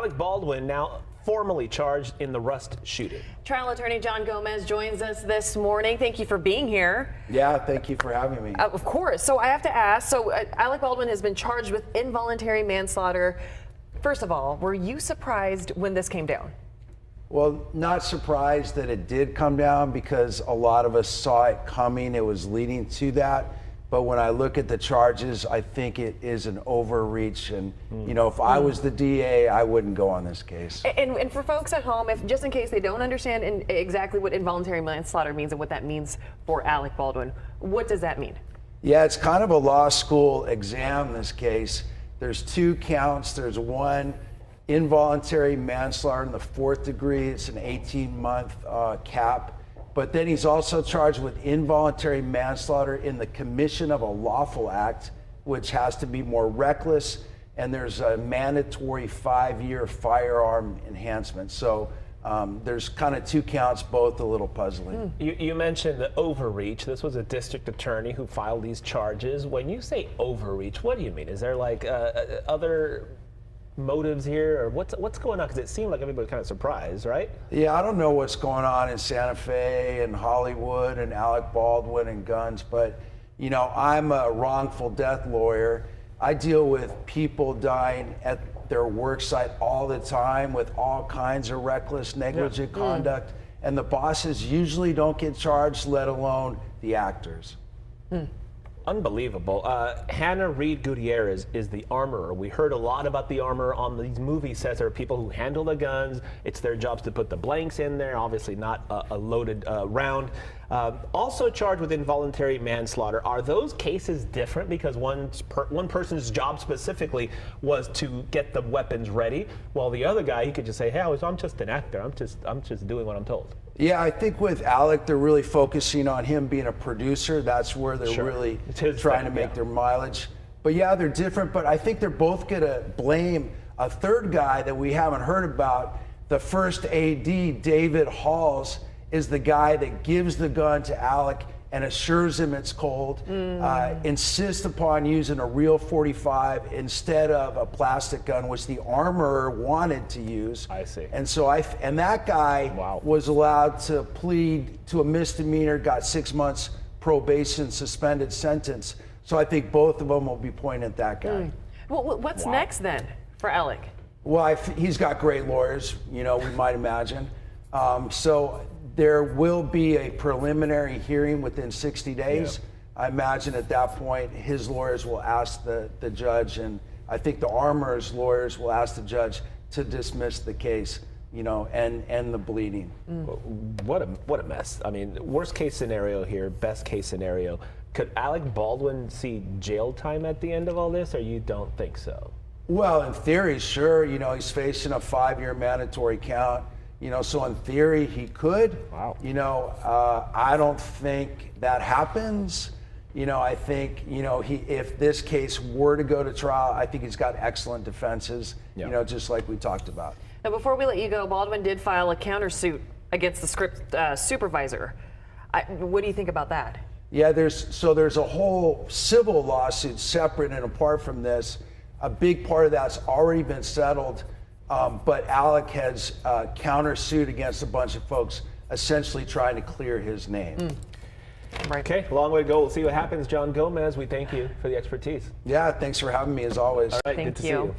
Alec Baldwin now formally charged in the Rust shooting. Trial attorney John Gomez joins us this morning. Thank you for being here. Yeah, thank you for having me. Of course. So I have to ask, Alec Baldwin has been charged with involuntary manslaughter. First of all, were you surprised when this came down? Well, not surprised that it did come down because a lot of us saw it coming. It was leading to that. But when I look at the charges, I think it is an overreach. And, you know, if I was the DA, I wouldn't go on this case. And for folks at home, if just in case they don't understand exactly what involuntary manslaughter means and what that means for Alec Baldwin, what does that mean? Yeah, it's kind of a law school exam in this case. There's 2 counts. There's 1 involuntary manslaughter in the 4th degree. It's an 18-month cap. But then he's also charged with involuntary manslaughter in the commission of a lawful act, which has to be more reckless, and there's a mandatory 5-year firearm enhancement. So there's kind of 2 counts, both a little puzzling. You mentioned the overreach. This was a district attorney who filed these charges. When you say overreach, what do you mean? Is there like other motives here, or what's going on? Because it seemed like everybody was kind of surprised, right? Yeah, I don't know what's going on in Santa Fe and Hollywood and Alec Baldwin and guns, but you know, I'm a wrongful death lawyer. I deal with people dying at their work site all the time with all kinds of reckless, negligent conduct, and the bosses usually don't get charged, let alone the actors. Unbelievable. Hannah Reed Gutierrez is the armorer. We heard a lot about the armorer on these movie sets. There are people who handle the guns. It's their jobs to put the blanks in there, obviously not a loaded round. Also charged with involuntary manslaughter. Are those cases different because one person's job specifically was to get the weapons ready, while the other guy, he could just say, hey, I'm just an actor. I'm just doing what I'm told. Yeah, I think with Alec, they're really focusing on him being a producer. That's where they're really trying to make their mileage. But yeah, they're different, but I think they're both gonna blame a third guy that we haven't heard about. The first AD, David Halls, is the guy that gives the gun to Alec and assures him it's cold, insists upon using a real .45 instead of a plastic gun, which the armorer wanted to use. I see. And so and that guy was allowed to plead to a misdemeanor, got 6 months probation, suspended sentence. So I think both of them will be pointing at that guy. Well, what's next then for Alec? Well, he's got great lawyers, you know, we might imagine. So there will be a preliminary hearing within 60 days. I imagine at that point, his lawyers will ask the judge, and I think the armorer's lawyers will ask the judge to dismiss the case, you know, and end the bleeding. What a mess. I mean, worst case scenario here, best case scenario. Could Alec Baldwin see jail time at the end of all this, or you don't think so? Well, in theory, sure. You know, he's facing a 5-year mandatory count. You know, so in theory, he could. Wow. You know, I don't think that happens. You know, I think, you know, if this case were to go to trial, I think he's got excellent defenses, you know, just like we talked about. Now, before we let you go, Baldwin did file a countersuit against the script supervisor. What do you think about that? Yeah, there's a whole civil lawsuit separate and apart from this. A big part of that's already been settled. But Alec has countersued against a bunch of folks, essentially trying to clear his name. Right. Okay, long way to go. We'll see what happens. John Gomez, we thank you for the expertise. Yeah, thanks for having me as always. All right, Thank good to you. see you.